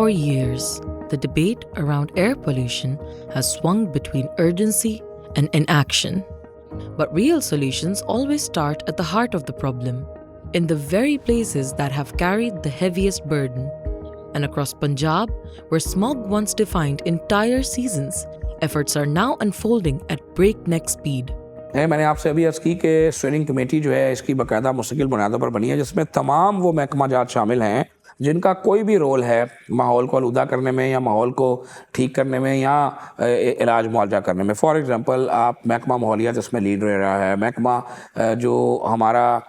For years, the debate around air pollution has swung between urgency and inaction. But real solutions always start at the heart of the problem, in the very places that have carried the heaviest burden. And across Punjab, where smog once defined entire seasons, efforts are now unfolding at breakneck speed. मैंने आपसे अभी अर्ज़ की कि steering committee जो है इसकी बाकायदा मुस्तकिल बुनियादों पर बनी है, जिसमें तमाम वो महकमा जात शामिल हैं जिनका कोई भी रोल है माहौल को आलूदा करने में या माहौल को ठीक करने में या इलाज मुआवजा करने में। फॉर एग्ज़ाम्पल आप महकमा माहौलियात इसमें लीड ले रहा है, महकमा जो हमारा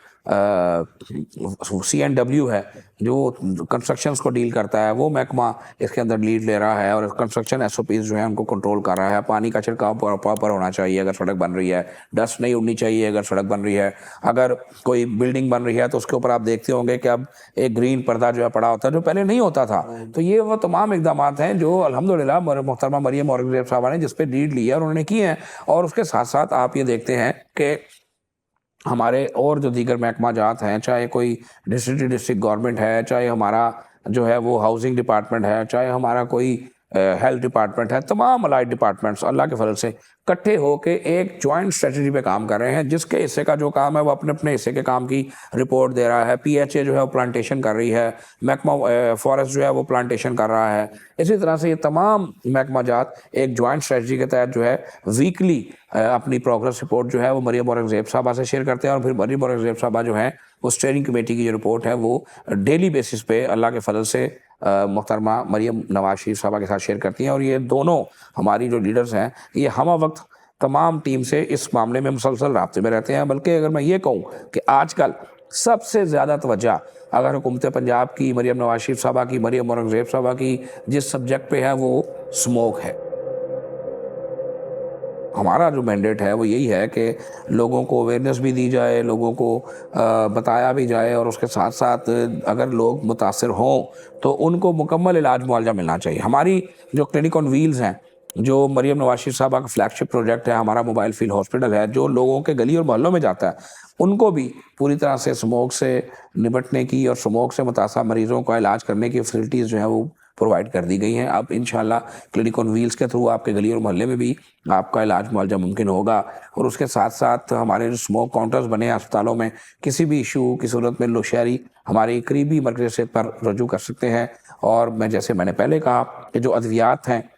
CNW है जो कंस्ट्रक्शंस को डील करता है, वो महकमा इसके अंदर लीड ले रहा है और कंस्ट्रक्शन SOPs जो है उनको कंट्रोल कर रहा है। पानी का छिड़काव प्रॉपर होना चाहिए अगर सड़क बन रही है, डस्ट नहीं उड़नी चाहिए अगर सड़क बन रही है, अगर कोई बिल्डिंग बन रही है तो उसके ऊपर आप देखते होंगे कि अब एक ग्रीन पर्दा जो है पड़ा होता है जो पहले नहीं होता था। तो ये वो तमाम इकदाम हैं जो अल्हम्दुलिल्लाह मोहतरमा मरियम औरंगज़ेब साहबा ने जिस पे लीड लिया और उन्होंने किए हैं। और उसके साथ साथ आप ये देखते हैं कि हमारे और जो दीगर महकमा जात हैं, चाहे कोई डिस्ट्रिक्ट गवर्नमेंट है, चाहे हमारा जो है वो हाउसिंग डिपार्टमेंट है, चाहे हमारा कोई हेल्थ डिपार्टमेंट है, तमाम अलाइड डिपार्टमेंट्स अल्लाह के फजल से इकट्ठे होके एक जॉइंट स्ट्रेटजी पे काम कर रहे हैं। जिसके हिस्से का जो काम है वो अपने अपने हिस्से के काम की रिपोर्ट दे रहा है। PHA जो है वो प्लांटेशन कर रही है, महकमा फॉरेस्ट जो है वो प्लांटेशन कर रहा है। इसी तरह से ये तमाम महकमा जात एक जॉइंट स्ट्रेटजी के तहत जो है वीकली अपनी प्रोग्रेस रिपोर्ट जो है वो मरियम औरंगज़ेब साहबा से शेयर करते हैं और फिर मरियम औरंगज़ेब साहबा जो है वो स्टीयरिंग कमेटी की जो रिपोर्ट है वो डेली बेसिस पे अल्लाह के फजल से मोहतरमा मरियम नवाज शरीफ साहबा के साथ शेयर करती हैं। और ये दोनों हमारी जो लीडर्स हैं ये हम वक्त तमाम टीम से इस मामले में मुसलसल राब्ते में रहते हैं। बल्कि अगर मैं ये कहूँ कि आजकल सबसे ज़्यादा तवज्जो अगर हुकूमत पंजाब की, मरियम नवाज शरीफ साहबा की, मरियम औरंगज़ेब साहबा की जिस सब्जेक्ट पे है वो स्मोक है। हमारा जो मैंडेट है वो यही है कि लोगों को अवेयरनेस भी दी जाए, लोगों को बताया भी जाए और उसके साथ साथ अगर लोग मुतासर हों तो उनको मुकम्मल इलाज मुआवजा मिलना चाहिए। हमारी जो क्लिनिक ऑन व्हील्स हैं, जो मरियम नवाज शरीफ साहबा का फ्लैगशिप प्रोजेक्ट है, हमारा मोबाइल फील्ड हॉस्पिटल है जो लोगों के गली और मोहल्लों में जाता है, उनको भी पूरी तरह से स्मोक से निपटने की और स्मोक से मुतासर मरीज़ों का इलाज करने की फैसिलिटीज़ जो है वो प्रोवाइड कर दी गई हैं। अब इंशाल्लाह क्लिनिक ऑन व्हील्स के थ्रू आपके गली और मोहल्ले में भी आपका इलाज मुआवजा मुमकिन होगा। और उसके साथ साथ हमारे जो स्मोक काउंटर्स बने हैं अस्पतालों में, किसी भी इशू की सूरत में लोशहरी हमारी करीबी मरकज़ सेहत पर रजू कर सकते हैं। और मैंने पहले कहा कि जो अद्वियात हैं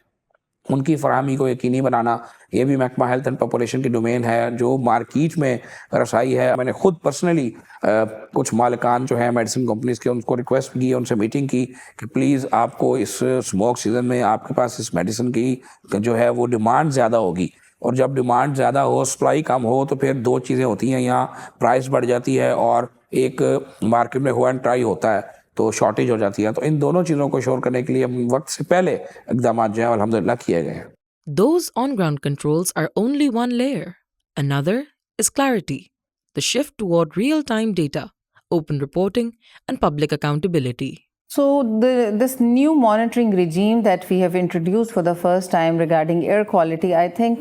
उनकी फराहमी को यकीनी बनाना ये भी महकमा हेल्थ एंड पॉपुलेशन की डोमेन है। जो मार्केट में रसाई है, मैंने खुद पर्सनली कुछ मालिकान जो है मेडिसिन कंपनीज़ के उनको रिक्वेस्ट की, उनसे मीटिंग की कि प्लीज़ आपको इस स्मोक सीज़न में आपके पास इस मेडिसिन की जो है वो डिमांड ज़्यादा होगी। और जब डिमांड ज़्यादा हो, सप्लाई कम हो तो फिर दो चीज़ें होती हैं, यहाँ प्राइस बढ़ जाती है और एक मार्केट में हुआ एंड ट्राई होता है तो शॉर्टेज हो जाती है। तो इन दोनों चीज़ों को शोर करने के लिए वक्त से पहले इक़दाम जो है अल्हम्दुलिल्लाह किए गए हैं। Those on-ground controls are only one layer. Another is clarity, the shift toward real-time data, open reporting, and public accountability. So this new monitoring regime that we have introduced for the first time regarding air quality, I think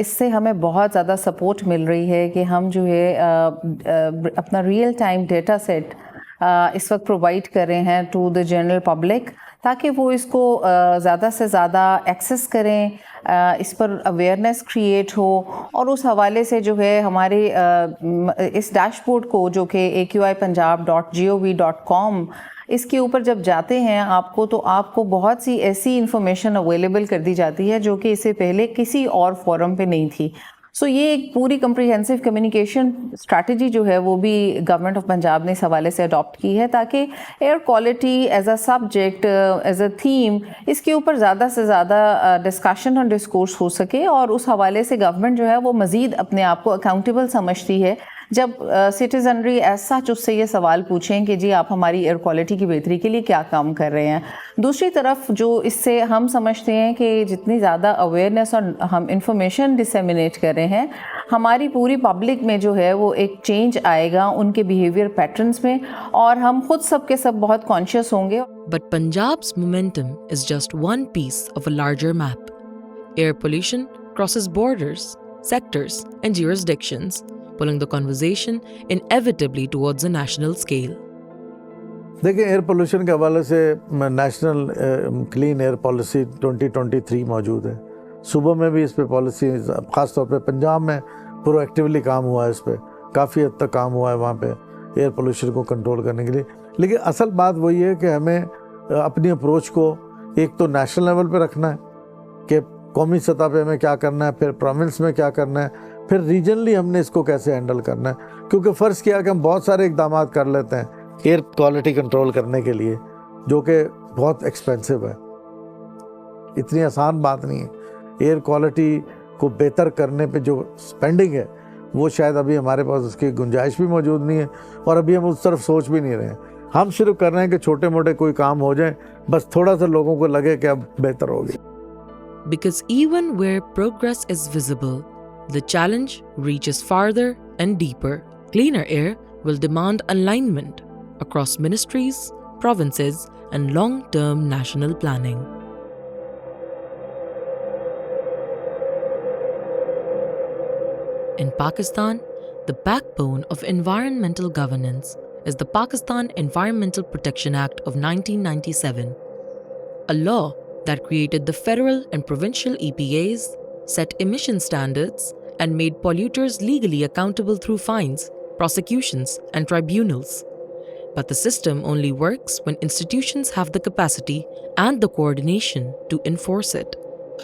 इससे हमें बहुत ज़्यादा support मिल रही है कि हम जो है अपना real-time data set इस वक्त प्रोवाइड कर रहे हैं टू द जनरल पब्लिक, ताकि वो इसको ज़्यादा से ज़्यादा एक्सेस करें, इस पर अवेयरनेस क्रिएट हो। और उस हवाले से जो है हमारे इस डैशबोर्ड को जो कि aqi.punjab.gov.com इसके ऊपर जब जाते हैं आपको तो आपको बहुत सी ऐसी इंफॉर्मेशन अवेलेबल कर दी जाती है जो कि इससे पहले किसी और फोरम पे नहीं थी। सो ये एक पूरी कम्प्रिहेंसिव कम्युनिकेशन स्ट्रैटेजी जो है वो भी गवर्नमेंट ऑफ पंजाब ने इस हवाले से अडॉप्ट की है, ताकि air quality as a subject, as a theme, इसके ऊपर ज़्यादा से ज़्यादा डिस्कशन और डिस्कोर्स हो सके। और उस हवाले से गवर्नमेंट जो है वो मज़ीद अपने आप को अकाउंटेबल समझती है जब सिटीजनरी एज सच उससे ये सवाल पूछें कि जी आप हमारी एयर क्वालिटी की बेहतरी के लिए क्या काम कर रहे हैं। दूसरी तरफ जो इससे हम समझते हैं कि जितनी ज़्यादा अवेयरनेस और हम इंफॉर्मेशन डिसेमिनेट कर रहे हैं, हमारी पूरी पब्लिक में जो है वो एक चेंज आएगा उनके बिहेवियर पैटर्न्स में, और हम खुद सब के सब बहुत कॉन्शियस होंगे। But Punjab's momentum is just one piece of a larger map. Air pollution crosses borders, sectors, and jurisdictions, pulling the conversation inevitably towards a national scale. देखिए, एयर पोल्यूशन के हवाले से नेशनल क्लीन एयर पॉलिसी 2023 मौजूद है। सूबों में भी इस पे पॉलिसी, ख़ास तौर पे पंजाब में प्रोएक्टिवली काम हुआ है, इस पे काफ़ी हद तक काम हुआ है वहाँ पे एयर पोल्यूशन को कंट्रोल करने के लिए। लेकिन असल बात वही है कि हमें अपनी अप्रोच को एक तो नेशनल लेवल पे रखना है कि कौमी सतह पे हमें क्या करना है, फिर प्रोविंस में क्या करना है, फिर रीजनली हमने इसको कैसे हैंडल करना है। क्योंकि फ़र्ज़ किया कि हम बहुत सारे इकदाम कर लेते हैं एयर क्वालिटी कंट्रोल करने के लिए, जो कि बहुत एक्सपेंसिव है, इतनी आसान बात नहीं है। एयर क्वालिटी को बेहतर करने पे जो स्पेंडिंग है वो शायद अभी हमारे पास उसकी गुंजाइश भी मौजूद नहीं है, और अभी हम उस तरफ सोच भी नहीं रहे हैं। हम सिर्फ कर रहे हैं कि छोटे मोटे कोई काम हो जाए, बस थोड़ा सा लोगों को लगे कि अब बेहतर हो गया। Because even where progress is visible, the challenge reaches farther and deeper. Cleaner air will demand alignment across ministries, provinces, and long-term national planning. In Pakistan, the backbone of environmental governance is the Pakistan Environmental Protection Act of 1997, a law that created the federal and provincial EPAs, set emission standards, and made polluters legally accountable through fines, prosecutions, and tribunals. But the system only works when institutions have the capacity and the coordination to enforce it.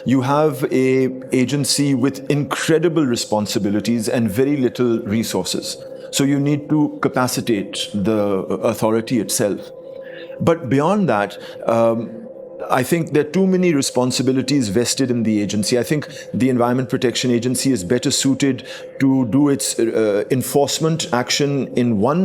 You have an agency with incredible responsibilities and very little resources. So you need to capacitate the authority itself. But beyond that, I think there are too many responsibilities vested in the agency. I think the Environment Protection Agency is better suited to do its enforcement action in one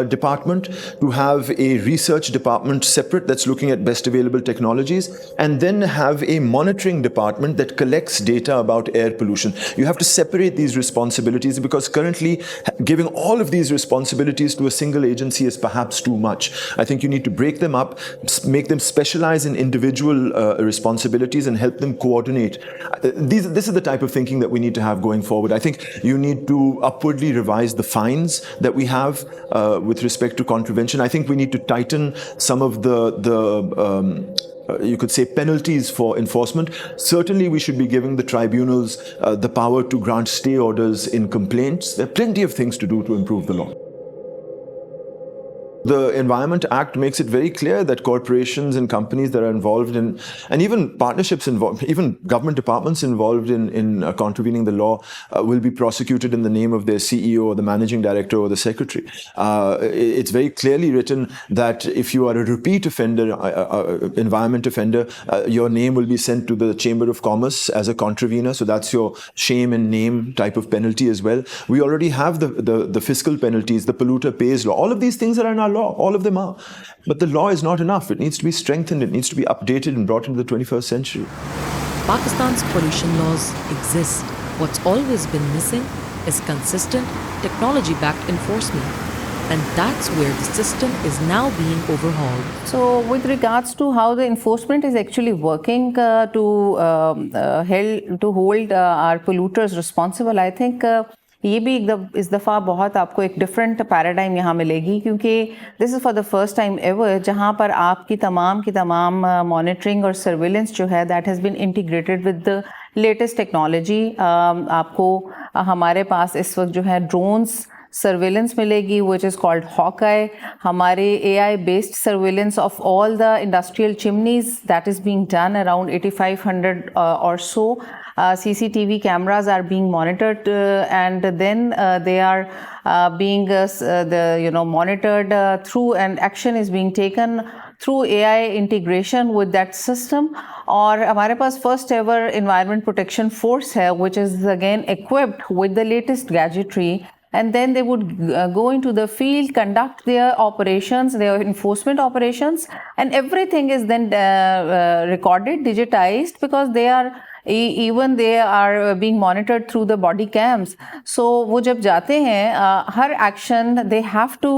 department, to have a research department separate that's looking at best available technologies, and then have a monitoring department that collects data about air pollution. You have to separate these responsibilities, because currently giving all of these responsibilities to a single agency is perhaps too much. I think you need to break them up, make them specialize in individual responsibilities, and help them coordinate. This is the type of thinking that we need to have going forward. I think you need to upwardly revise the fines that we have with respect to contravention. I think we need to tighten some of you could say penalties for enforcement. Certainly we should be giving the tribunals the power to grant stay orders in complaints. There are plenty of things to do to improve the law. The Environment Act makes it very clear that corporations and companies that are involved in, and even partnerships involved, even government departments involved in contravening the law will be prosecuted in the name of their CEO or the managing director or the secretary. It's very clearly written that if you are a repeat offender, environment offender, your name will be sent to the Chamber of Commerce as a contravener. So that's your shame and name type of penalty as well. We already have the fiscal penalties, the polluter pays law. All of these things are in our law. All of them are. But the law is not enough. It needs to be strengthened. It needs to be updated and brought into the 21st century. Pakistan's pollution laws exist. What's always been missing is consistent, technology-backed enforcement. And that's where the system is now being overhauled. So with regards to how the enforcement is actually working to hold our polluters responsible, I think ये भी इस दफ़ा बहुत आपको एक different paradigm यहाँ मिलेगी, क्योंकि this is for the first time ever जहाँ पर आपकी तमाम मॉनिटरिंग और सर्विलेंस जो है that has been integrated with the latest technology. आपको हमारे पास इस वक्त जो है ड्रोन्स सर्वेलेंस मिलेगी which is called Hawkeye. हमारे AI based surveillance of all the industrial chimneys that is being done around 8500 or so. CCTV cameras are being monitored and then they are being monitored through, and action is being taken through AI integration with that system. और हमारे पास first ever environment protection force है which is again equipped with the latest gadgetry. And then they would go into the field, conduct their operations, their enforcement operations, and everything is then recorded, digitized, because they are being monitored through the body cams. So वो जब जाते हैं हर action they have to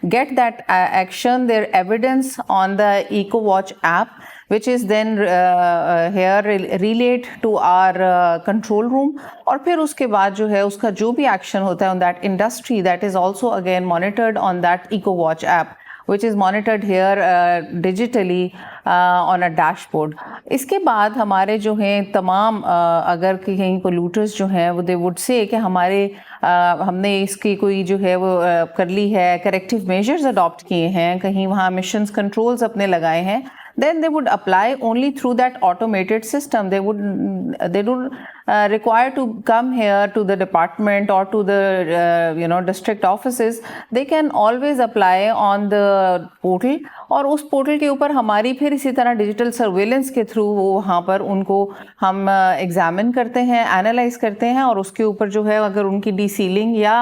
get that action, their evidence on the EcoWatch app, which is then here relayed to our control room. और फिर उसके बाद जो है उसका जो भी action होता है on that industry, that is also again monitored on that EcoWatch app. which is monitored here digitally on a dashboard. इसके बाद हमारे जो हैं तमाम अगर कहीं पोल्यूटर्स जो हैं वो दे वुड से कि हमारे हमने इसकी कोई जो है वो कर ली है, करेक्टिव मेजर्स अडॉप्ट किए हैं, कहीं वहाँ emissions controls अपने लगाए हैं, then they would apply only through that automated system. They don't require to come here to the department or to the district offices. They can always apply on the portal, और उस portal के ऊपर हमारी फिर इसी तरह digital surveillance के through वो वहाँ पर उनको हम एग्जामिन करते हैं, एनालाइज करते हैं, और उसके ऊपर जो है अगर उनकी डीसीलिंग या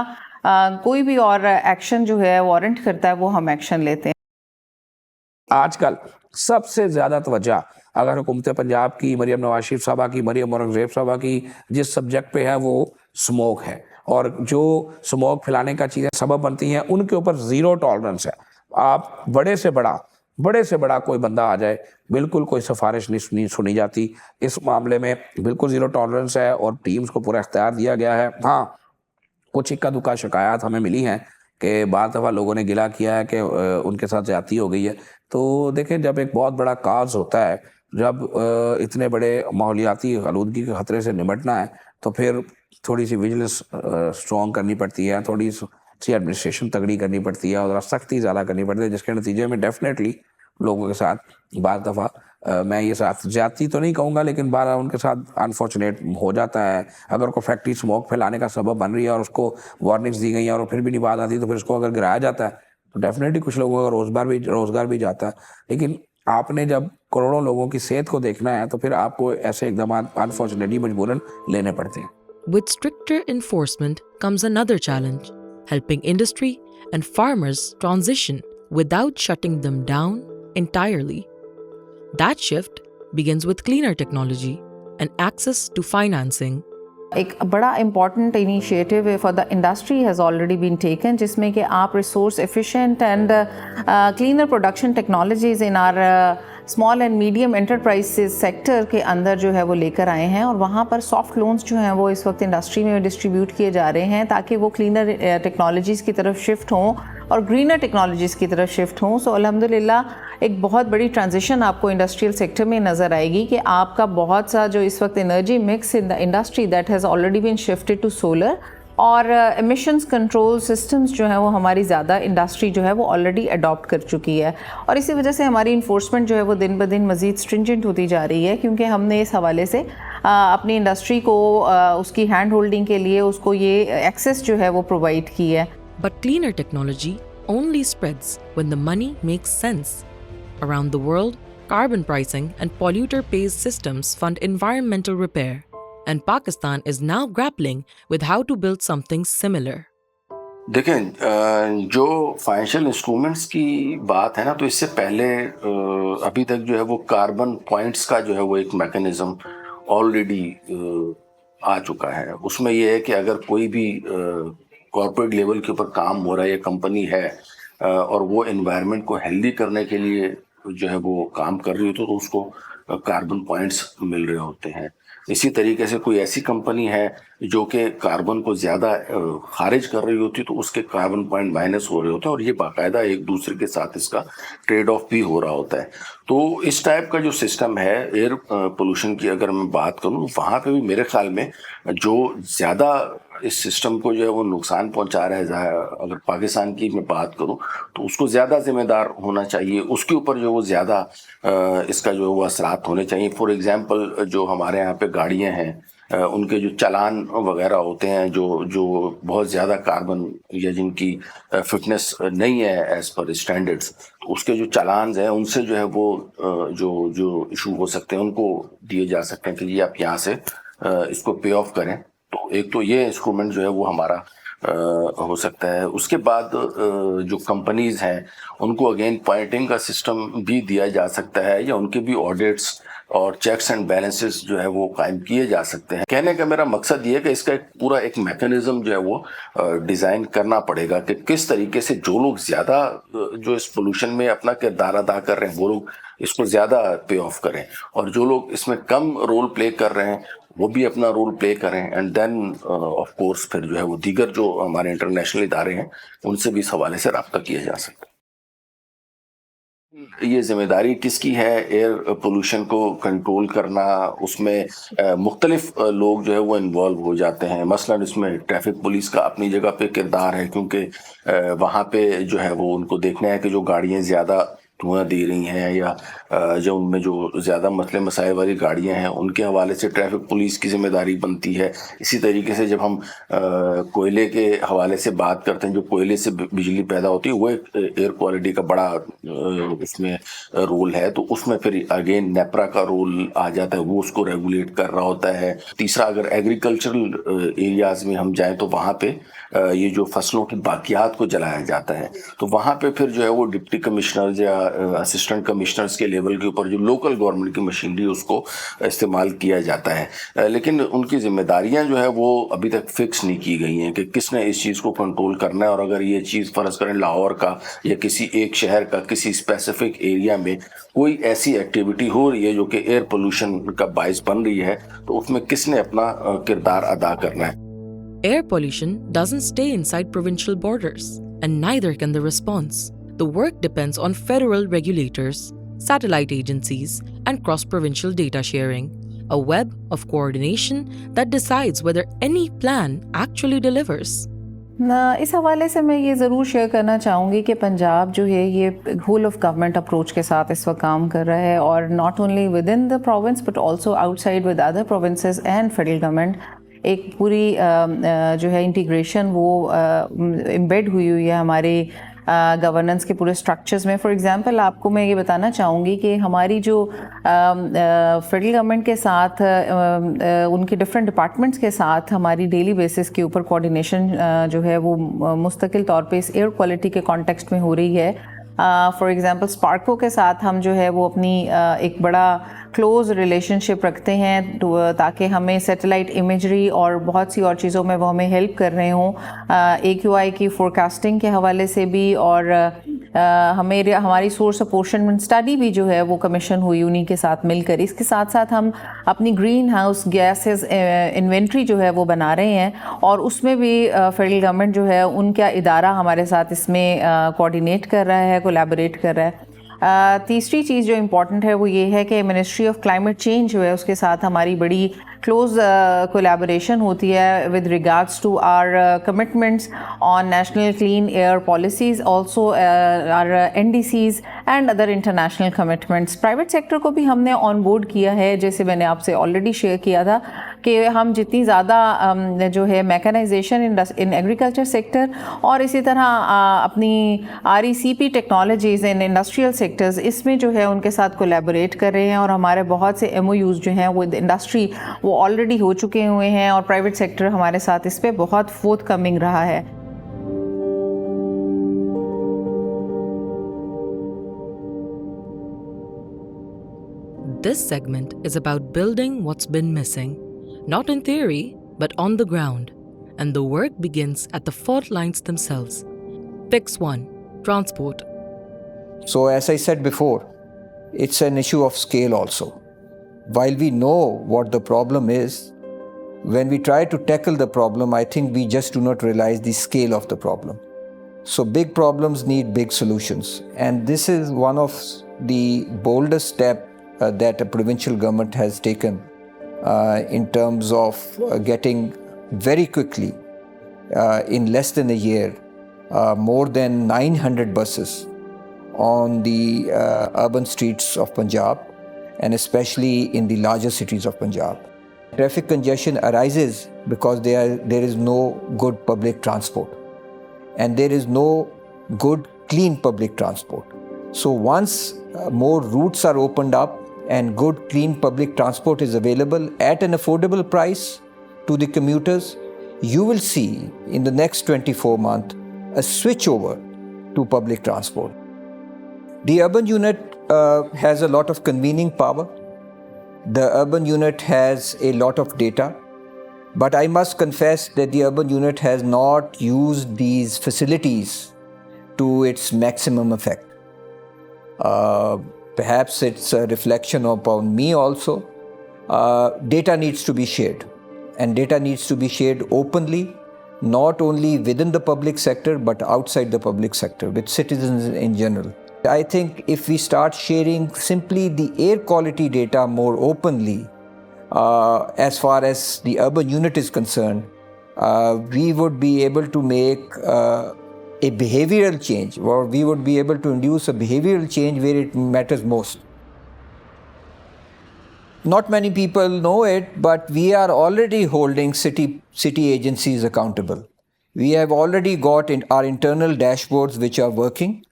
कोई भी और एक्शन जो है वारंट करता है वो हम एक्शन लेते हैं. आजकल सबसे ज़्यादा तवज्जो अगर हुकूमत पंजाब की, मरियम नवाज शरीफ साहबा की, मरियम औरंगज़ेब साहबा की जिस सब्जेक्ट पे है वो स्मोक है, और जो स्मोक फैलाने का चीज़ें सबब बनती हैं उनके ऊपर ज़ीरो टॉलरेंस है. आप बड़े से बड़ा कोई बंदा आ जाए, बिल्कुल कोई सिफारिश नहीं सुनी जाती. इस मामले में बिल्कुल ज़ीरो टॉलरेंस है और टीम्स को पूरा इख्तियार दिया गया है. हाँ, कुछ इक्का दुक्का शिकायत हमें मिली हैं कि बाद दफ़ा लोगों ने गिला किया है कि उनके साथ ज़्यादती हो गई है. तो देखें, जब एक बहुत बड़ा काज होता है, जब इतने बड़े माहौलियाती आलूदगी के ख़तरे से निपटना है, तो फिर थोड़ी सी विजिलेंस स्ट्रॉन्ग करनी पड़ती है, थोड़ी सी एडमिनिस्ट्रेशन तगड़ी करनी पड़ती है और सख्ती ज़्यादा करनी पड़ती है, जिसके नतीजे में डेफिनेटली लोगों के साथ बाद दफ़ा मैं ये साथ ज़्यादती तो नहीं कहूँगा, लेकिन बार उनके साथ अनफॉर्चुनेट हो जाता है. अगर कोई फैक्ट्री स्मोक फैलाने का सबब बन रही है और उसको वार्निंग्स दी गई हैं और फिर भी नहीं बात आती, तो फिर उसको अगर गिराया जाता है तो डेफिनेटली कुछ लोगों का रोज़गार भी जाता है. लेकिन आपने जब करोड़ों लोगों की सेहत को देखना है तो फिर आपको ऐसे इक़दाम अनफॉर्चुनेटली मजबूरन लेने पड़ते हैं. With stricter enforcement comes another challenge, helping industry and farmers transition without shutting them down entirely. That shift begins with cleaner technology and access to financing. एक बड़ा important initiative for the industry has already been taken, जिसमें कि आप resource efficient and cleaner production technologies in our small and medium enterprises sector के अंदर जो है वो लेकर आए हैं, और वहाँ पर सॉफ्ट लोन्स जो हैं वो इस वक्त इंडस्ट्री में डिस्ट्रीब्यूट किए जा रहे हैं ताकि वो क्लीनर टेक्नोलॉजीज़ की तरफ शिफ्ट हों और ग्रीनर टेक्नोलॉजीज़ की तरफ शिफ्ट हों. सो अल्हम्दुलिल्लाह एक बहुत बड़ी ट्रांजिशन आपको इंडस्ट्रियल सेक्टर में नज़र आएगी कि आपका बहुत सा जो इस वक्त energy mix in the industry that has already been shifted to solar, और एमिशंस कंट्रोल सिस्टम्स जो हैं वो हमारी ज़्यादा इंडस्ट्री जो है वो ऑलरेडी अडॉप्ट कर चुकी है, और इसी वजह से हमारी इन्फोर्समेंट जो है वो दिन ब दिन मज़ीद स्ट्रिंजेंट होती जा रही है, क्योंकि हमने इस हवाले से अपनी इंडस्ट्री को उसकी हैंड होल्डिंग के लिए उसको ये एक्सेस जो है वो प्रोवाइड की है. But cleaner technology only spreads when the money makes sense. Around the world, carbon pricing and polluter pays systems fund environmental repair, and Pakistan is now grappling with how to build something similar. देखें, जो financial instruments की बात है ना, तो इससे पहले अभी तक जो है वो कार्बन पॉइंट्स का जो है वो एक मैकेनिज्म ऑलरेडी आ चुका है. उसमें यह है कि अगर कोई भी कॉर्पोरेट लेवल के ऊपर काम हो रहा है, या कंपनी है और वो एनवायरनमेंट को हेल्दी करने के लिए जो है वो काम कर रही होती है, तो उसको कार्बन पॉइंट्स मिल रहे होते हैं. इसी तरीके से कोई ऐसी कंपनी है जो कि कार्बन को ज़्यादा खारिज कर रही होती है, तो उसके कार्बन पॉइंट माइनस हो रहे होते हैं, और ये बाकायदा एक दूसरे के साथ इसका ट्रेड ऑफ भी हो रहा होता है. तो इस टाइप का जो सिस्टम है एयर पोल्यूशन की अगर मैं बात करूँ, वहाँ पे भी मेरे ख्याल में जो ज़्यादा इस सिस्टम को जो है वो नुकसान पहुंचा रहा है, अगर पाकिस्तान की मैं बात करूं, तो उसको ज़्यादा जिम्मेदार होना चाहिए, उसके ऊपर जो वो ज़्यादा इसका जो वो असरात होने चाहिए. फॉर एग्जांपल, जो हमारे यहाँ पे गाड़ियाँ हैं, उनके जो चालान वगैरह होते हैं जो बहुत ज़्यादा कार्बन या जिनकी फिटनेस नहीं है एज़ पर स्टैंडर्ड्स, तो उसके जो चालान हैं उनसे जो है वो जो इशू हो सकते हैं उनको दिए जा सकते हैं कि जी आप यहाँ से इसको पे ऑफ करें. तो एक तो ये इंस्ट्रूमेंट जो है वो हमारा हो सकता है. उसके बाद जो कंपनीज हैं उनको अगेन पॉइंटिंग का सिस्टम भी दिया जा सकता है, या उनके भी ऑडिट्स और चेक्स एंड बैलेंसेस जो है वो कायम किए जा सकते हैं. कहने का मेरा मकसद ये है कि इसका एक पूरा एक मैकेनिज्म जो है वो डिज़ाइन करना पड़ेगा कि किस तरीके से जो लोग ज़्यादा जो इस पोल्यूशन में अपना किरदार अदा कर रहे हैं वो लोग इसको ज़्यादा पे ऑफ करें, और जो लोग इसमें कम रोल प्ले कर रहे हैं वो भी अपना रोल प्ले करें. एंड देन ऑफ कोर्स फिर जो है वो दीगर जो हमारे इंटरनेशनल इदारे हैं उनसे भी इस हवाले से रब्ता किया जा सकता है. ये जिम्मेदारी किसकी है एयर पोल्यूशन को कंट्रोल करना? उसमें मुख्तलिफ लोग जो है वो इन्वॉल्व हो जाते हैं। मसलन इसमें ट्रैफिक पुलिस का अपनी जगह पे किरदार है, क्योंकि वहाँ पे जो है वो उनको देखना है कि जो गाड़ियाँ ज़्यादा धुआं दे रही हैं या जो उनमें जो ज़्यादा मसले मसाइल वाली गाड़ियां हैं उनके हवाले से ट्रैफिक पुलिस की जिम्मेदारी बनती है। इसी तरीके से जब हम कोयले के हवाले से बात करते हैं, जो कोयले से बिजली पैदा होती है वो एक एयर क्वालिटी का बड़ा इसमें रोल है, तो उसमें फिर अगेन नेपरा का रोल आ जाता है, वो उसको रेगुलेट कर रहा होता है। तीसरा, अगर एग्रीकल्चरल एरियाज में हम जाएँ तो वहाँ पे ये जो फसलों की बाकियात को जलाया जाता है, तो वहाँ पे फिर जो है वो डिप्टी कमिश्नर या असिस्टेंट कमिश्नर्स के लेवल के ऊपर जो लोकल गवर्नमेंट की मशीनरी उसको इस्तेमाल किया जाता है। लेकिन उनकी जिम्मेदारियां जो है वो अभी तक फिक्स नहीं की गई हैं कि किसने इस चीज़ को कंट्रोल करना है। और अगर ये चीज़ फ़र्ज़ करें लाहौर का या किसी एक शहर का किसी स्पेसिफिक एरिया में कोई ऐसी एक्टिविटी हो रही है जो कि एयर पोल्यूशन का बायस बन रही है, तो उसमें किसने अपना किरदार अदा करना है। Air pollution doesn't stay inside provincial borders, and neither can the response. The work depends on federal regulators, satellite agencies, and cross-provincial data sharing, a web of coordination that decides whether any plan actually delivers. इस हवाले से मैं ये ज़रूर share करना चाहूँगी कि पंजाब जो है ये होल ऑफ गवर्नमेंट अप्रोच के साथ इस वक्त काम कर रहा है, और not only with in the province but also outside with other provinces and federal government. एक पूरी जो है इंटीग्रेशन वो एम्बेड हुई है हमारे गवर्नेंस के पूरे स्ट्रक्चर्स में। फॉर एग्जांपल आपको मैं ये बताना चाहूँगी कि हमारी जो फेडरल गवर्नमेंट के साथ उनके डिफरेंट डिपार्टमेंट्स के साथ हमारी डेली बेसिस के ऊपर कोऑर्डिनेशन जो है वो मुस्तकिल तौर पे इस एयर क्वालिटी के कॉन्टेक्स्ट में हो रही है। फॉर एग्जांपल स्पार्को के साथ हम जो है वो अपनी एक बड़ा क्लोज रिलेशनशिप रखते हैं ताकि हमें सैटेलाइट इमेजरी और बहुत सी और चीज़ों में वो हमें हेल्प कर रहे हों, AQI की फोरकास्टिंग के हवाले से भी, और हमारी सोर्स अपोर्शनमेंट स्टडी भी जो है वो कमीशन हुई उन्हीं के साथ मिलकर। इसके साथ साथ हम अपनी ग्रीन हाउस गैसेस इन्वेंट्री जो है वो बना रहे हैं, और उसमें भी फेडरल गवर्नमेंट जो है उनका इदारा हमारे साथ इसमें कोऑर्डिनेट कर रहा है, कोलैबोरेट कर रहा है। तीसरी चीज़ जो इम्पॉर्टेंट है वो ये है कि मिनिस्ट्री ऑफ क्लाइमेट चेंज जो है उसके साथ हमारी बड़ी क्लोज कोलैबोरेशन होती है with regards to our commitments on national clean air policies, also our NDCs and other international commitments. Private sector को भी हमने ऑन बोर्ड किया है, जैसे मैंने आपसे ऑलरेडी शेयर किया था कि हम जितनी ज़्यादा जो है मैकेनाइजेशन इन एग्रीकल्चर सेक्टर और इसी तरह अपनी RECP technologies in industrial sectors, इसमें जो है उनके साथ कोलैबोरेट कर रहे हैं, और हमारे बहुत से MOUs जो हैं वो इंडस्ट्री वो ऑलरेडी हो चुके हुए हैं, और प्राइवेट सेक्टर हमारे साथ इस पे बहुत फोर्थकमिंग रहा है। This segment is about building what's been missing, not in theory, but on the ground, and the work begins at the fault lines themselves. Fix 1. Transport. So as I said before, it's an issue of scale also. While we know what the problem is, when we try to tackle the problem, I think we just do not realize the scale of the problem. So big problems need big solutions. And this is one of the boldest steps that a provincial government has taken in terms of getting very quickly, in less than a year, more than 900 buses on the urban streets of Punjab, and especially in the larger cities of Punjab. Traffic congestion arises because there is no good public transport, and there is no good clean public transport. So once more routes are opened up and good clean public transport is available at an affordable price to the commuters, you will see in the next 24 months a switch over to public transport. The urban unit has a lot of convening power. The urban unit has a lot of data. But I must confess that the urban unit has not used these facilities to its maximum effect. Perhaps it's a reflection upon me also. Data needs to be shared. And data needs to be shared openly, not only within the public sector, but outside the public sector, with citizens in general. I think if we start sharing simply the air quality data more openly, as far as the urban unit is concerned, we would be able to make a behavioral change, or we would be able to induce a behavioral change where it matters most. Not many people know it, but we are already holding city agencies accountable. We have already got in our internal dashboards which are working.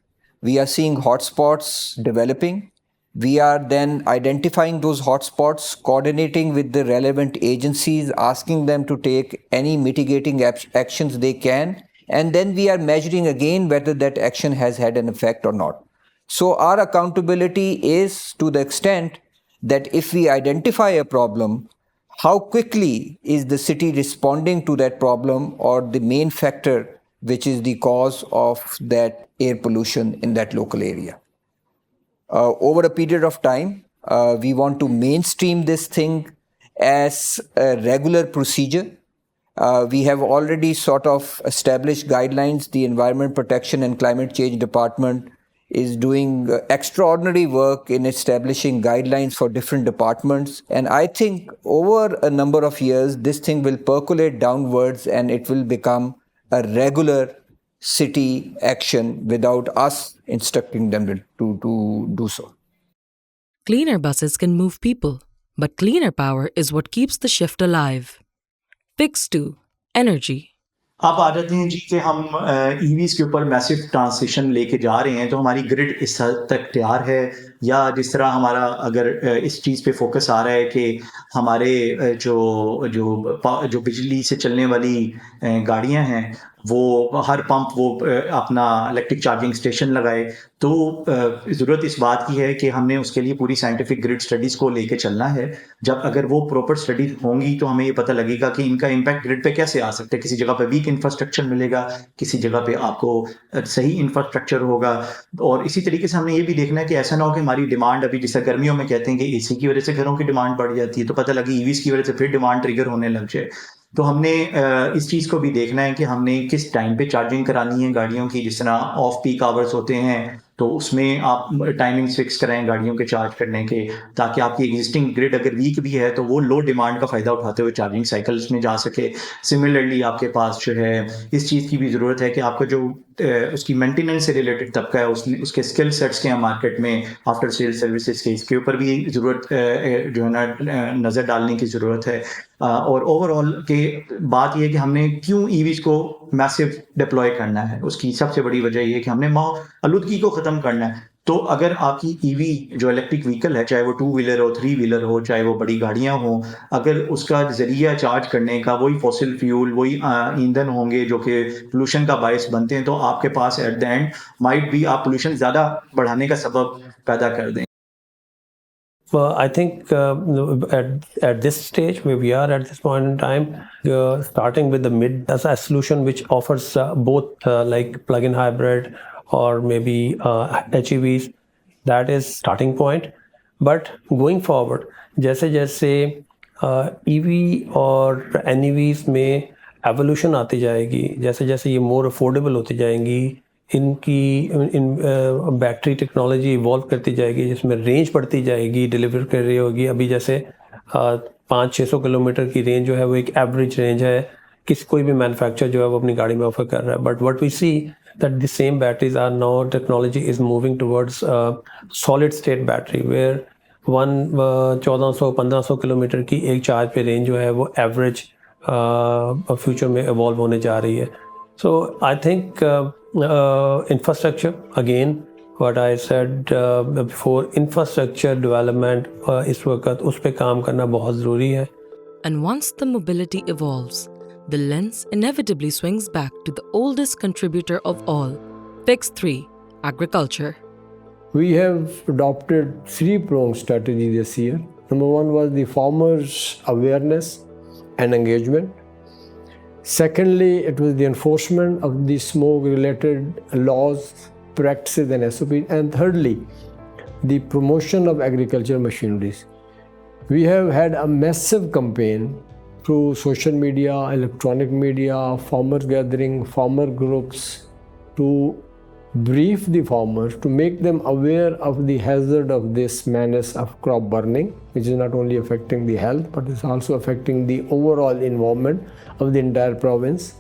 We are seeing hotspots developing. We are then identifying those hotspots, coordinating with the relevant agencies, asking them to take any mitigating actions they can, and then we are measuring again whether that action has had an effect or not. So our accountability is to the extent that if we identify a problem, how quickly is the city responding to that problem or the main factor which is the cause of that air pollution in that local area. Over a period of time, we want to mainstream this thing as a regular procedure. We have already sort of established guidelines. The Environment Protection and Climate Change Department is doing extraordinary work in establishing guidelines for different departments. And I think over a number of years, this thing will percolate downwards and it will become a regular city action without us instructing them to do so. Cleaner buses can move people, but cleaner power is what keeps the shift alive. Fix 2. Energy. آپ آ جاتے ہیں جی کہ ہم ای ویز کے اوپر میسو transition لے کے جا رہے ہیں تو ہماری گرڈ اس حد تک تیار ہے، یا جس طرح ہمارا اگر اس چیز پہ فوکس آ رہا ہے کہ ہمارے جو بجلی سے چلنے والی گاڑیاں ہیں وہ ہر پمپ وہ اپنا الیکٹرک چارجنگ اسٹیشن لگائے، تو ضرورت اس بات کی ہے کہ ہم نے اس کے لیے پوری سائنٹیفک گرڈ اسٹڈیز کو لے کے چلنا ہے. جب اگر وہ پراپر اسٹڈیز ہوں گی تو ہمیں یہ پتہ لگے گا کہ ان کا امپیکٹ گرڈ پہ کیسے آ سکتا ہے. کسی جگہ پہ ویک انفراسٹرکچر ملے گا، کسی جگہ پہ آپ کو صحیح انفراسٹرکچر ہوگا. اور اسی طریقے سے ہم نے یہ بھی دیکھنا ہے کہ ایسا نہ ہو کہ ہماری ڈیمانڈ ابھی جیسے گرمیوں میں کہتے ہیں کہ اے سی کی وجہ سے گھروں کی ڈیمانڈ بڑھ جاتی ہے، تو پتہ لگی ای ویز کی وجہ سے پھر ڈیمانڈ ٹریگر ہونے لگ جائے. تو ہم نے اس چیز کو بھی دیکھنا ہے کہ ہم نے کس ٹائم پہ چارجنگ کرانی ہے گاڑیوں کی. جس طرح آف پیک آورز ہوتے ہیں تو اس میں آپ ٹائمنگ فکس کریں گاڑیوں کے چارج کرنے کے، تاکہ آپ کی ایگزسٹنگ گرڈ اگر ویک بھی ہے تو وہ لو ڈیمانڈ کا فائدہ اٹھاتے ہوئے چارجنگ سائیکلز میں جا سکے. سملرلی آپ کے پاس جو ہے اس چیز کی بھی ضرورت ہے کہ آپ کا جو اس کی مینٹیننس سے ریلیٹڈ طبقہ ہے اس کے اسکل سیٹس کے ہیں مارکیٹ میں آفٹر سیل سروسز کے، اس کے اوپر بھی ضرورت جو ہے نا نظر ڈالنے کی ضرورت ہے. اور اوور آل کہ بات یہ ہے کہ ہم نے کیوں ای ویز کو میسو ڈپلوائے کرنا ہے، اس کی سب سے بڑی وجہ یہ ہے کہ ہم نے آلودگی کو ختم کرنا ہے. تو اگر آپ کی ای وی جو الیکٹرک وہیکل ہے، چاہے وہ 2 ویلر ہو 3 ویلر ہو، چاہے وہ بڑی گاڑیاں ہوں، اگر اس کا ذریعہ چارج کرنے کا وہی فوسل فیول وہی ایندھن ہوں گے جو کہ پولوشن کا باعث بنتے ہیں، تو آپ کے پاس ایٹ دا اینڈ مائٹ بھی آپ پولوشن زیادہ بڑھانے کا سبب پیدا کر دیں. I think at this stage where we are at this point in time, starting with the mid as a solution which offers both like plug-in hybrid or maybe HEVs, that is starting point. But going forward, جیسے جیسے EV اور NEVs میں evolution آتی جائے گی، جیسے جیسے یہ مور افورڈیبل ہوتی جائیں گی، ان بیٹری ٹیکنالوجی ایوالو کرتی جائے گی، جس میں رینج بڑھتی جائے گی، ڈیلیور کر رہی ہوگی. ابھی جیسے 500-600 کلومیٹر کی رینج جو ہے وہ ایک ایوریج رینج ہے، کوئی بھی مینوفیکچر جو ہے وہ اپنی گاڑی میں آفر کر رہا ہے. But what we see that the same batteries are now technology is moving towards solid state battery where 1400-1500 kilometre کی ایک چارج پہ رینج جو ہے وہ ایوریج فیوچر میں ایوالو ہونے جا رہی ہے. So I think infrastructure, again what I said before, infrastructure development اس وقت اس پہ کام کرنا بہت ضروری ہے. And once the mobility evolves, the lens inevitably swings back to the oldest contributor of all, Fix 3, agriculture. We have adopted 3-pronged strategy this year. Number 1 was the farmers' awareness and engagement. Secondly, it was the enforcement of the smoke-related laws, practices and SOPs. And thirdly, the promotion of agricultural machineries. We have had a massive campaign through social media, electronic media, farmer gathering, farmer groups to brief the farmers to make them aware of the hazard of this menace of crop burning, which is not only affecting the health but is also affecting the overall environment of the entire province.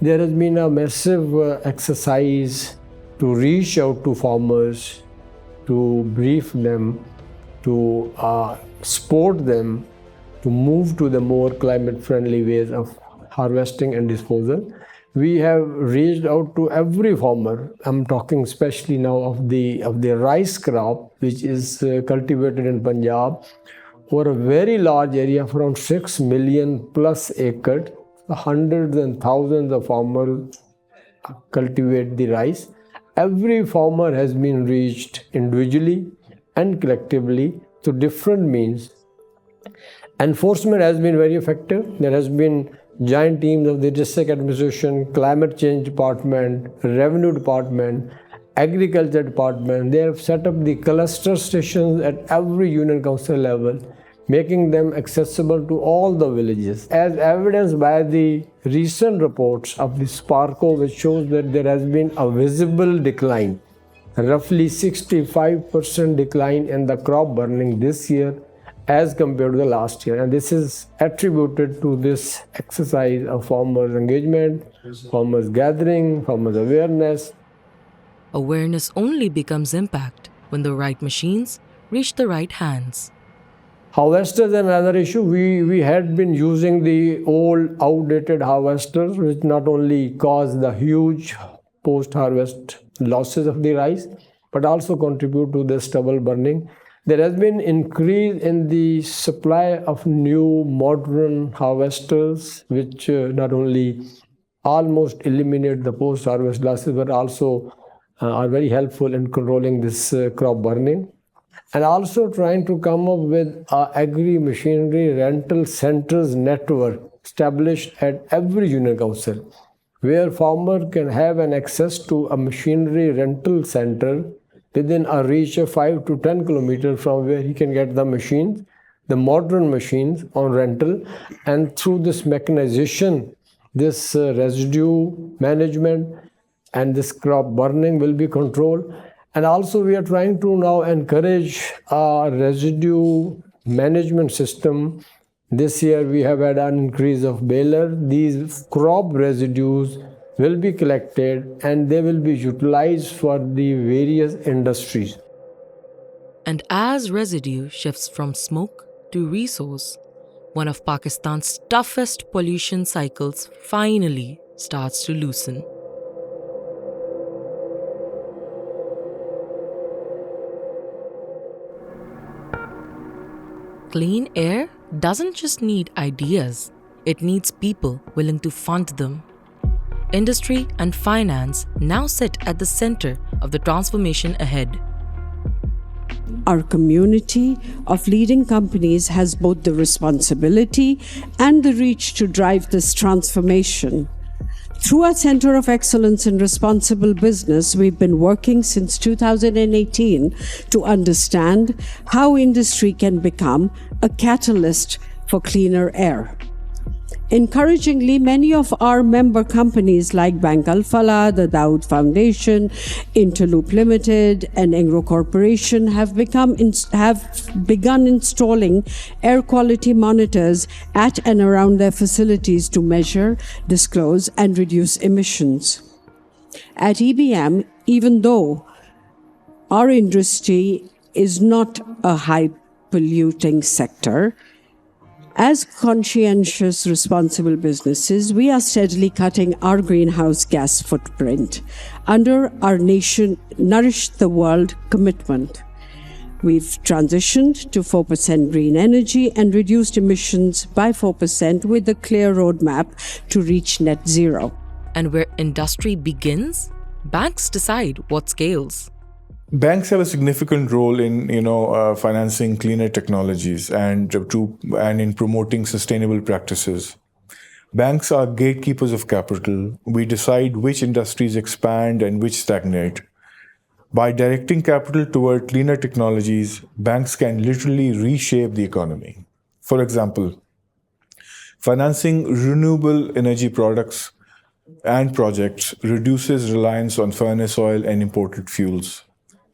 There has been a massive exercise to reach out to farmers, to brief them, to support them to move to the more climate friendly ways of harvesting and disposal. We have reached out to every farmer. I'm talking especially now of the rice crop, which is cultivated in Punjab over a very large area of around 6 million plus acres. Hundreds and thousands of farmers cultivate the rice. Every farmer has been reached individually and collectively through different means. Enforcement has been very effective. There has been giant teams of the district administration, climate change department, revenue department, agriculture department. They have set up the cluster stations at every union council level, making them accessible to all the villages. As evidenced by the recent reports of the SPARCO, which shows that there has been a visible decline, roughly 65% decline in the crop burning this year as compared to the last year. And this is attributed to this exercise of farmers' engagement, farmers' gathering, farmers' awareness. Awareness only becomes impact when the right machines reach the right hands. Harvesters is another issue. We had been using the old outdated harvesters, which not only cause the huge post-harvest losses of the rice, but also contribute to the stubble burning. There has been increase in the supply of new modern harvesters, which not only almost eliminate the post-harvest losses, but also are very helpful in controlling this crop burning. And also trying to come up with an agri-machinery rental centers network established at every union council, where farmer can have an access to a machinery rental center within a reach of 5 to 10 kilometers from where he can get the machines, the modern machines on rental. And through this mechanization, this residue management and this crop burning will be controlled. And also we are trying to now encourage a residue management system. This year we have had an increase of baler. These crop residues will be collected and they will be utilized for the various industries. And as residue shifts from smoke to resource, one of Pakistan's toughest pollution cycles finally starts to loosen. Clean air doesn't just need ideas, it needs people willing to fund them. Industry and finance now sit at the center of the transformation ahead. Our community of leading companies has both the responsibility and the reach to drive this transformation. Through our Center of Excellence in Responsible Business, we've been working since 2018 to understand how industry can become a catalyst for cleaner air. Encouragingly, many of our member companies like Bank Al Falah, the Dawood Foundation, Interloop Limited, and Engro Corporation have begun installing air quality monitors at and around their facilities to measure, disclose, and reduce emissions. At EBM, even though our industry is not a high polluting sector, as conscientious, responsible businesses, we are steadily cutting our greenhouse gas footprint under our Nation Nourish the World commitment. We've transitioned to 4% green energy and reduced emissions by 4% with a clear roadmap to reach net zero. And where industry begins, banks decide what scales. Banks have a significant role in, financing cleaner technologies and in promoting sustainable practices. Banks are gatekeepers of capital. We decide which industries expand and which stagnate. By directing capital toward cleaner technologies, banks can literally reshape the economy. For example, financing renewable energy products and projects reduces reliance on furnace oil and imported fuels.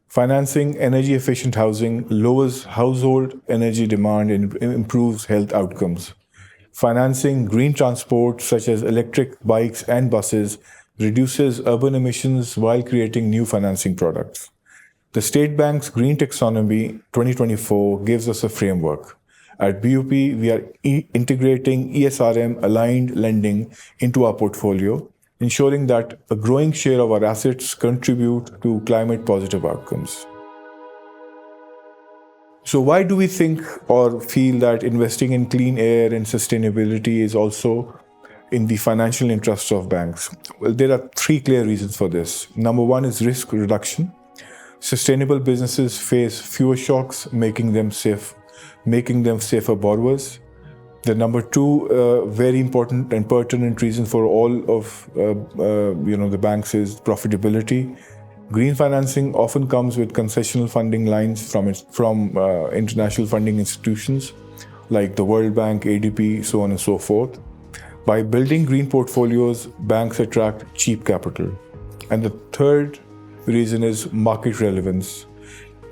Financing energy-efficient housing lowers household energy demand and improves health outcomes. Financing green transport, such as electric bikes and buses, reduces urban emissions while creating new financing products. The State Bank's Green Taxonomy 2024 gives us a framework. At BUP, we are integrating ESRM-aligned lending into our portfolio, ensuring that a growing share of our assets contribute to climate-positive outcomes. So why do we think or feel that investing in clean air and sustainability is also in the financial interests of banks? Well, there are three clear reasons for this. Number one is risk reduction. Sustainable businesses face fewer shocks, making them safer borrowers. The number two, very important and pertinent reason for all of the banks is profitability. Green financing often comes with concessional funding lines from international funding institutions like the World Bank, ADB, so on and so forth. By building green portfolios, banks attract cheap capital. And the third reason is market relevance.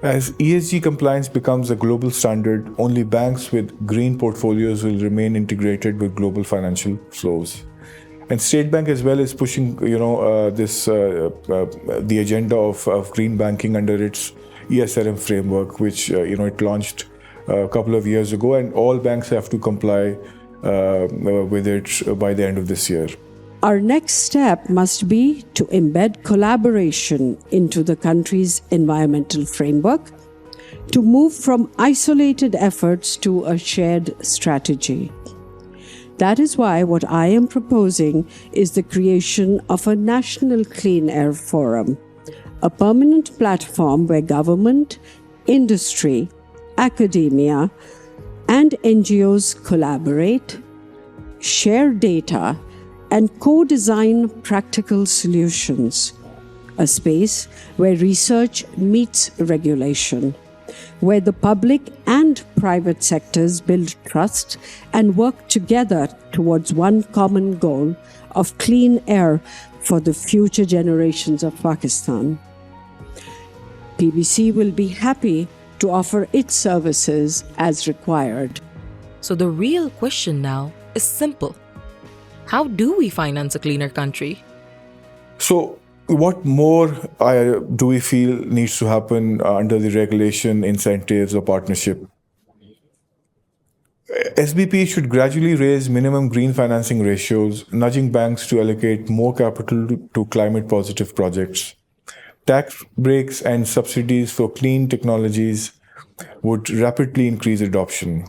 As ESG compliance becomes a global standard, only banks with green portfolios will remain integrated with global financial flows. And State Bank as well is pushing, the agenda of green banking under its ESRM framework, which it launched a couple of years ago, and all banks have to comply with it by the end of this year. Our next step must be to embed collaboration into the country's environmental framework, to move from isolated efforts to a shared strategy. That is why what I am proposing is the creation of a National Clean Air Forum, a permanent platform where government, industry, academia, and NGOs collaborate, share data, and co-design practical solutions. A space where research meets regulation, where the public and private sectors build trust and work together towards one common goal of clean air for the future generations of Pakistan. PBC will be happy to offer its services as required. So the real question now is simple. How do we finance a cleaner country? So what more do we feel needs to happen under the regulation, incentives, or partnership? SBP should gradually raise minimum green financing ratios, nudging banks to allocate more capital to climate-positive projects. Tax breaks and subsidies for clean technologies would rapidly increase adoption.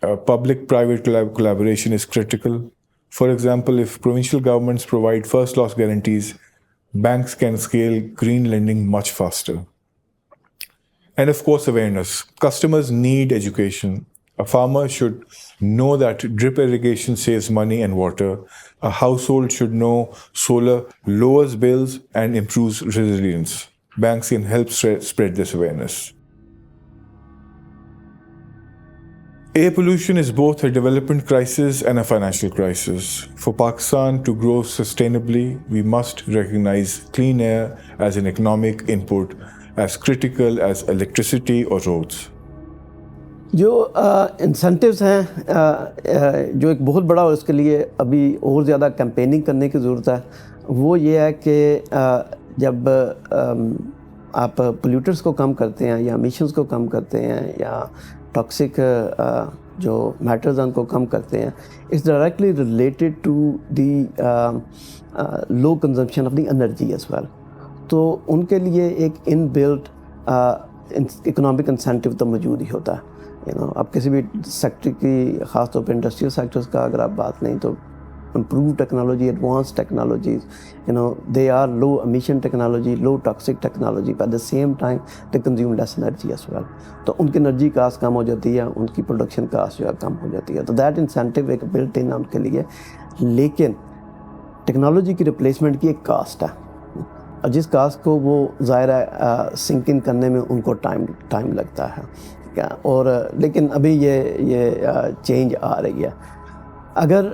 Public-private collaboration is critical. For example, if provincial governments provide first loss guarantees, banks can scale green lending much faster. And of course, awareness. Customers need education. A farmer should know that drip irrigation saves money and water. A household should know solar lowers bills and improves resilience. Banks can help spread this awareness. Air pollution is both a development crisis and a financial crisis. For Pakistan to grow sustainably, we must recognize clean air as an economic input as critical as electricity or roads. जो incentives हैं जो एक बहुत बड़ा और इसके लिए अभी और ज़्यादा कैंपेनिंग करने की ज़रूरत है, वो ये है कि जब आप पोल्यूटर्स को कम करते हैं या एमिशंस को कम करते हैं या टॉक्सिक जो मैटर्स हैं उनको कम करते हैं, it's directly related to the low consumption of the energy as well. तो उनके लिए एक इनबिल्ट इकोनॉमिक इंसेंटिव तो मौजूद ही होता है. आप किसी भी सेक्टर की, ख़ास तौर पर इंडस्ट्रियल सेक्टर्स का अगर आप बात नहीं, तो improve technology, advance technologies, they are low emission technology, low toxic technology, at the same time they consume less energy as well. तो उनकी एनर्जी कास्ट कम हो जाती है, उनकी प्रोडक्शन कास्ट जो है कम हो जाती है. तो दैट इंसेंटिव एक बिल्ट इन है उनके लिए. लेकिन टेक्नोलॉजी की रिप्लेसमेंट की एक कास्ट है, और जिस कास्ट को वो ज़ाहिर है सिंक इन करने में उनको टाइम लगता है. और लेकिन अभी ये चेंज आ रही है. اگر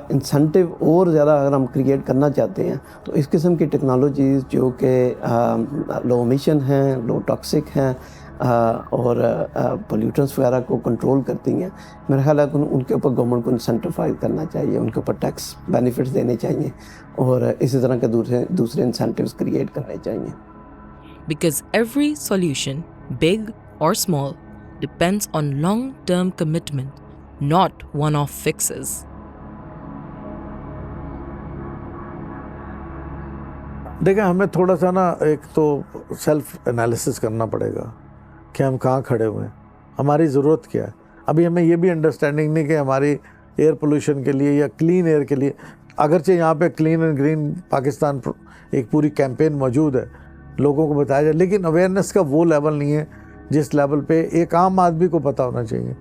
انسنٹیو اور زیادہ اگر ہم کریٹ کرنا چاہتے ہیں تو اس قسم کی ٹیکنالوجیز جو کہ لو امیشن ہیں، لو ٹاکسک ہیں اور پولیوٹنس وغیرہ کو کنٹرول کرتی ہیں، میرا خیال ہے کہ ان کے اوپر گورنمنٹ کو انسینٹیفائز کرنا چاہیے، ان کے اوپر ٹیکس بینیفٹس دینے چاہیے اور اسی طرح کے دوسرے انسینٹیوز کریٹ کرنے چاہیے. Because every solution, big or small, depends on long-term commitment, not one-off fixes. دیکھیں ہمیں تھوڑا سا نا ایک تو سیلف انالیسس کرنا پڑے گا کہ ہم کہاں کھڑے ہوئے ہیں، ہماری ضرورت کیا ہے. ابھی ہمیں یہ بھی انڈرسٹینڈنگ نہیں کہ ہماری ایئر پولوشن کے لیے یا کلین ایئر کے لیے، اگرچہ یہاں پہ کلین اینڈ گرین پاکستان ایک پوری کیمپین موجود ہے، لوگوں کو بتایا جائے، لیکن اویئرنیس کا وہ لیول نہیں ہے جس لیول پہ ایک عام آدمی کو پتہ ہونا چاہیے.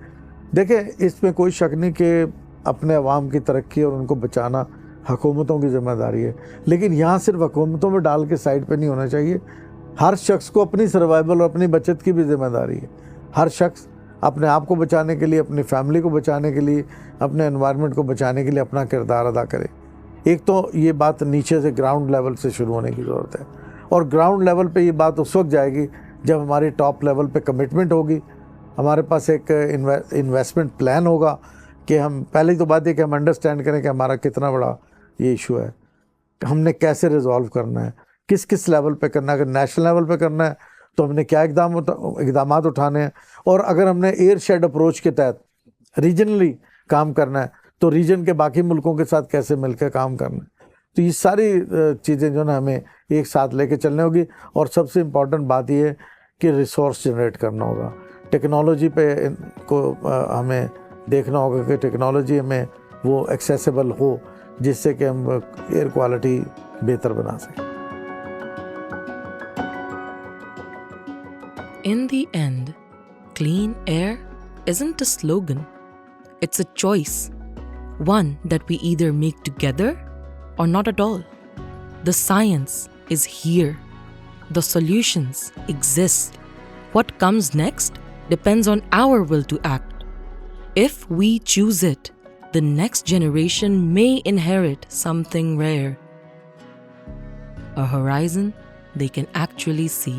دیکھیں اس میں کوئی شک نہیں کہ اپنے عوام کی ترقی اور ان کو بچانا حکومتوں کی ذمہ داری ہے، لیکن یہاں صرف حکومتوں میں ڈال کے سائڈ پہ نہیں ہونا چاہیے. ہر شخص کو اپنی سروائیول اور اپنی بچت کی بھی ذمہ داری ہے. ہر شخص اپنے آپ کو بچانے کے لیے، اپنی فیملی کو بچانے کے لیے، اپنے انوائرمنٹ کو بچانے کے لیے اپنا کردار ادا کرے. ایک تو یہ بات نیچے سے گراؤنڈ لیول سے شروع ہونے کی ضرورت ہے، اور گراؤنڈ لیول پہ یہ بات اس وقت جائے گی جب ہماری ٹاپ لیول پہ کمٹمنٹ ہوگی، ہمارے پاس ایک انویسٹمنٹ پلان ہوگا کہ ہم پہلی تو بات ہے کہ ہم انڈرسٹینڈ کریں کہ ہمارا کتنا بڑا یہ ایشو ہے، ہم نے کیسے ریزالو کرنا ہے، کس لیول پہ کرنا ہے. اگر نیشنل لیول پہ کرنا ہے تو ہم نے کیا اقدامات اٹھانے ہیں، اور اگر ہم نے ایئر شیڈ اپروچ کے تحت ریجنلی کام کرنا ہے تو ریجن کے باقی ملکوں کے ساتھ کیسے مل کے کام کرنا ہے. تو یہ ساری چیزیں جو نا ہمیں ایک ساتھ لے کے چلنے ہوگی. اور سب سے امپورٹنٹ بات یہ ہے کہ ریسورس جنریٹ کرنا ہوگا. ٹیکنالوجی پہ کو ہمیں دیکھنا ہوگا کہ ٹیکنالوجی ہمیں وہ ایکسیسیبل ہو جس سے کہ ہم ایئر کوالٹی بہتر بنا سکیں. In the end, clean air isn't a slogan. It's a choice. One that we either make together or not at all. The science is here. The solutions exist. What comes next depends on our will to act. If we choose it, the next generation may inherit something rare. A horizon they can actually see.